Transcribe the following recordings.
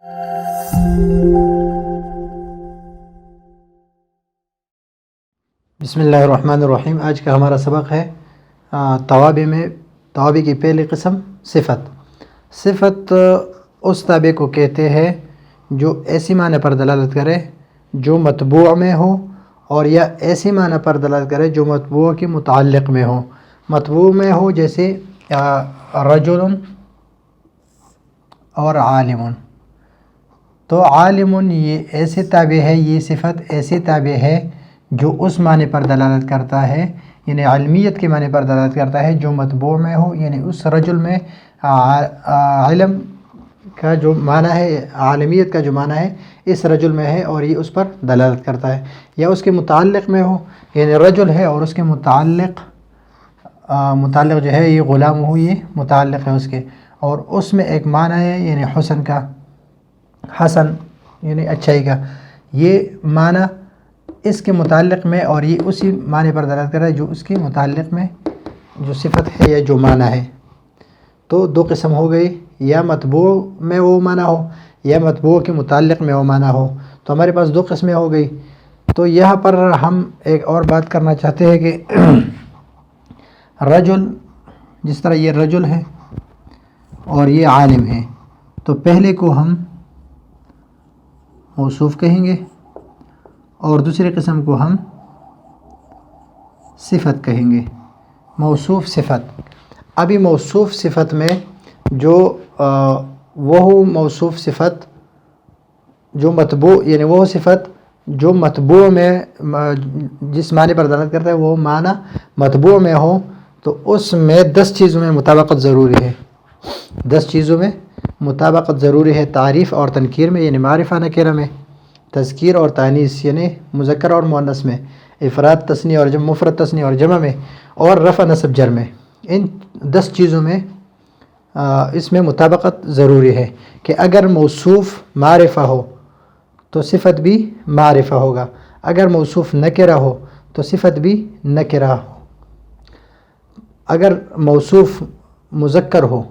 بسم اللہ الرحمن الرحیم۔ آج کا ہمارا سبق ہے توابع کی پہلی قسم صفت۔ صفت اس تابع کو کہتے ہیں جو ایسی معنی پر دلالت کرے جو متبوع میں ہو، اور یا ایسی معنی پر دلالت کرے جو متبوع کے متعلق میں ہو۔ متبوع میں ہو جیسے رجل اور عالم، تو عالم یہ ایسے تابع ہے، یہ صفت ایسے تابع ہے جو اس معنی پر دلالت کرتا ہے، یعنی علمیت کے معنی پر دلالت کرتا ہے جو متبوع میں ہو، یعنی اس رجل میں علم کا جو معنی ہے، عالمیت کا جو معنی ہے اس رجل میں ہے اور یہ اس پر دلالت کرتا ہے۔ یا اس کے متعلق میں ہو، یعنی رجل ہے اور اس کے متعلق جو ہے یہ غلام ہو، یہ متعلق ہے اس کے، اور اس میں ایک معنی ہے یعنی حسن کا، حسن یعنی اچھائی کا، یہ معنی اس کے متعلق میں، اور یہ اسی معنی پر دلالت کر رہا ہے جو اس کے متعلق میں جو صفت ہے یا جو معنی ہے۔ تو دو قسم ہو گئی، یا متبوع میں وہ معنی ہو یا متبوع کے متعلق میں وہ معنی ہو۔ تو ہمارے پاس دو قسمیں ہو گئی۔ تو یہاں پر ہم ایک اور بات کرنا چاہتے ہیں کہ رجل، جس طرح یہ رجل ہے اور یہ عالم ہے، تو پہلے کو ہم موصوف کہیں گے اور دوسری قسم کو ہم صفت کہیں گے، موصوف صفت۔ ابھی موصوف صفت میں جو وہ موصوف صفت جو متبوع، یعنی وہ صفت جو متبوع میں جس معنی پر دلالت کرتا ہے وہ معنی متبوع میں ہو، تو اس میں 10 چیزوں میں مطابقت ضروری ہے۔ 10 چیزوں میں مطابقت ضروری ہے، تعریف اور تنکیر میں، یعنی معرفہ نکرہ میں، تذکیر اور تانیث یعنی مذکر اور مؤنث میں، افراد تثنیہ اور جمع، مفرد تثنیہ اور جمع میں، اور رفع نصب جر میں۔ ان 10 چیزوں میں اس میں مطابقت ضروری ہے کہ اگر موصوف معرفہ ہو تو صفت بھی معرفہ ہوگا، اگر موصوف نکرہ ہو تو صفت بھی نکرہ ہو، اگر موصوف مذکر ہو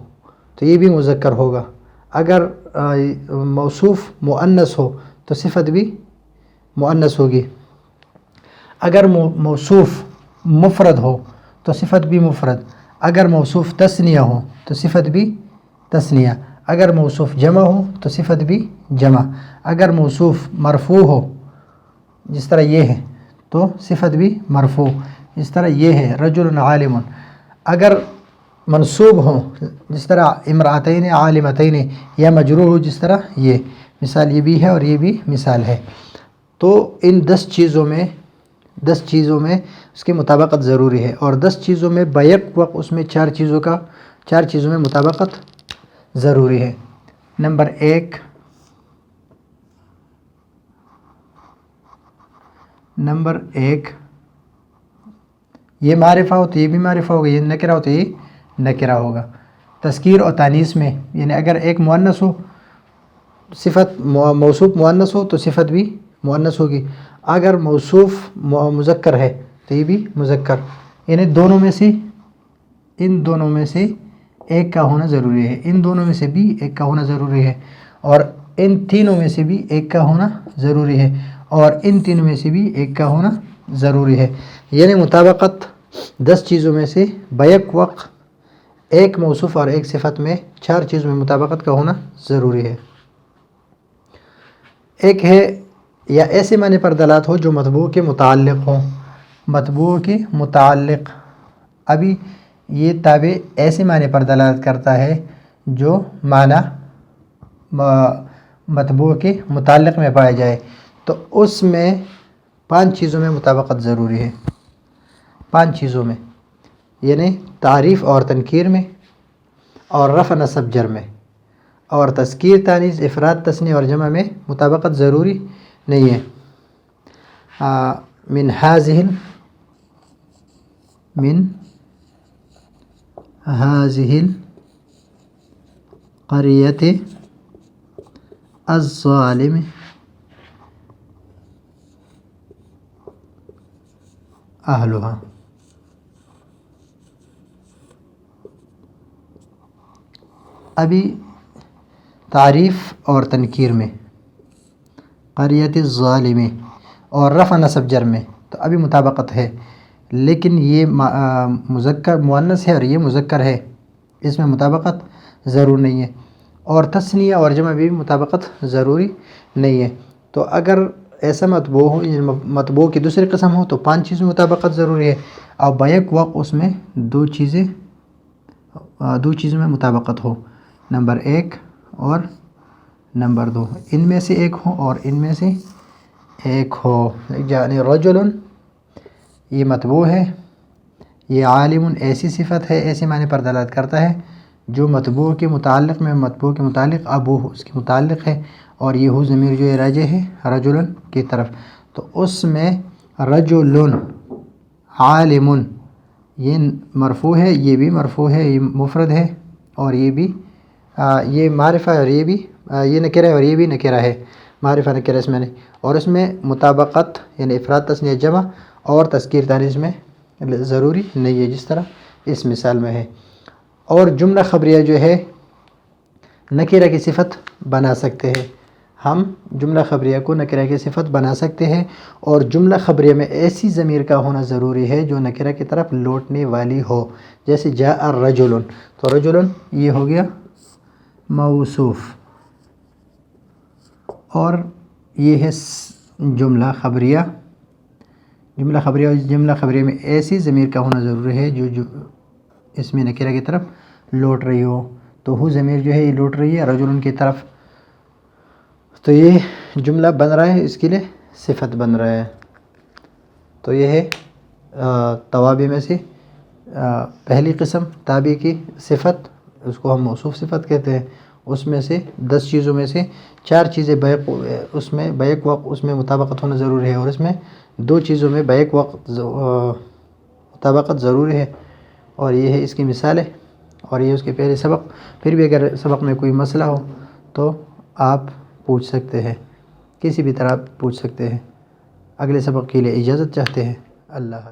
تو یہ بھی مذکر ہوگا، اگر موصوف مؤنث ہو تو صفت بھی مؤنث ہوگی، اگر موصوف مفرد ہو تو صفت بھی مفرد، اگر موصوف تثنیہ ہو تو صفت بھی تثنیہ، اگر موصوف جمع ہو تو صفت بھی جمع، اگر موصوف مرفوع ہو جس طرح یہ ہے تو صفت بھی مرفوع، جس طرح یہ ہے رجل عالم، اگر منصوب ہو جس طرح امرأتین عالمتین، یا مجرور ہو جس طرح یہ مثال، یہ بھی ہے اور یہ بھی مثال ہے۔ تو ان 10 چیزوں میں اس کی مطابقت ضروری ہے، اور 10 چیزوں میں بیک وقت اس میں 4 چیزوں میں مطابقت ضروری ہے۔ نمبر 1، یہ معرفہ ہو تو یہ بھی معرفہ ہوگا، یہ نکرہ ہو تو یہ نکرہ ہوگا۔ تذکیر اور تانیث میں، یعنی اگر ایک مؤنث ہو، صفت موصوف مؤنث ہو تو صفت بھی مؤنث ہوگی، اگر موصوف مذکر ہے تو یہ بھی مذکر، یعنی ان دونوں میں سے ایک کا ہونا ضروری ہے، ان دونوں میں سے بھی ایک کا ہونا ضروری ہے، اور ان تینوں میں سے بھی ایک کا ہونا ضروری ہے، اور ان تینوں میں سے بھی ایک کا ہونا ضروری ہے، یعنی مطابقت 10 چیزوں میں سے بیک وقت ایک موصوف اور ایک صفت میں 4 چیزوں میں مطابقت کا ہونا ضروری ہے۔ ایک ہے یا ایسے معنی پر دلالت ہو جو متبوع کے متعلق ہو، متبوع کے متعلق۔ ابھی یہ تابع ایسے معنی پر دلالت کرتا ہے جو معنی متبوع کے متعلق میں پائے جائے، تو اس میں 5 چیزوں میں مطابقت ضروری ہے، 5 چیزوں میں، یعنی تعریف اور تنکیر میں، اور رفع نصب جر میں، اور تذکیر تانیث افراد تثنیہ اور جمع میں مطابقت ضروری نہیں ہے۔ من هذه القرية الظالم أهلها۔ ابھی تعریف اور تنکیر میں، قریۃ الظالم اور رفع نصب جر میں تو ابھی مطابقت ہے، لیکن یہ مذکر مؤنث ہے اور یہ مذکر ہے، اس میں مطابقت ضرور نہیں ہے، اور تثنیہ اور جمع بھی مطابقت ضروری نہیں ہے۔ تو اگر ایسا مطبوع ہو، یعنی مطبوع کی دوسری قسم ہو تو 5 چیزوں میں مطابقت ضروری ہے، اور بیک وقت اس میں دو چیزوں میں مطابقت ہو، نمبر 1 اور نمبر 2، ان میں سے ایک ہو اور ان میں سے ایک ہو، یعنی رجل یہ مطبوع ہے، یہ عالم ایسی صفت ہے، ایسے معنی پر دلالت کرتا ہے جو مطبوع کے متعلق ابو اس کے متعلق ہے، اور یہ ہو ضمیر جو راجع ہے رجل کی طرف، تو اس میں رجل عالم یہ مرفوع ہے، یہ بھی مرفوع ہے، یہ مفرد ہے، اور یہ بھی یہ معرفہ ہے، اور یہ بھی یہ نکرہ ہے، اور یہ بھی نکرہ ہے، معرفہ نکرہ اس میں نہیں، اور اس میں مطابقت یعنی افراد تثنیہ جمع اور تذکیر تانیث میں ضروری نہیں ہے، جس طرح اس مثال میں ہے۔ اور جملہ خبریہ جو ہے نکرہ کی صفت بنا سکتے ہیں، ہم جملہ خبریہ کو نکرہ کی صفت بنا سکتے ہیں، اور جملہ خبریہ میں ایسی ضمیر کا ہونا ضروری ہے جو نکرہ کی طرف لوٹنے والی ہو، جیسے جاء الرجل، تو رجل یہ ہو گیا موصوف، اور یہ ہے جملہ خبریہ میں ایسی ضمیر کا ہونا ضروری ہے جو اس میں نکرہ کی طرف لوٹ رہی ہو، تو ہو ضمیر جو ہے یہ لوٹ رہی ہے رجل کی طرف، تو یہ جملہ بن رہا ہے، اس کے لیے صفت بن رہا ہے۔ تو یہ ہے توابع میں سے پہلی قسم تابع کی صفت، اس کو ہم موصوف صفت کہتے ہیں، اس میں سے 10 چیزوں میں سے 4 چیزیں بیک وقت اس میں مطابقت ہونا ضروری ہے، اور اس میں 2 چیزوں میں بیک وقت مطابقت ضروری ہے، اور یہ ہے اس کی مثال ہے، اور یہ اس کے پہلے سبق۔ پھر بھی اگر سبق میں کوئی مسئلہ ہو تو آپ پوچھ سکتے ہیں، کسی بھی طرح پوچھ سکتے ہیں۔ اگلے سبق کے لیے اجازت چاہتے ہیں۔ اللہ حافظ۔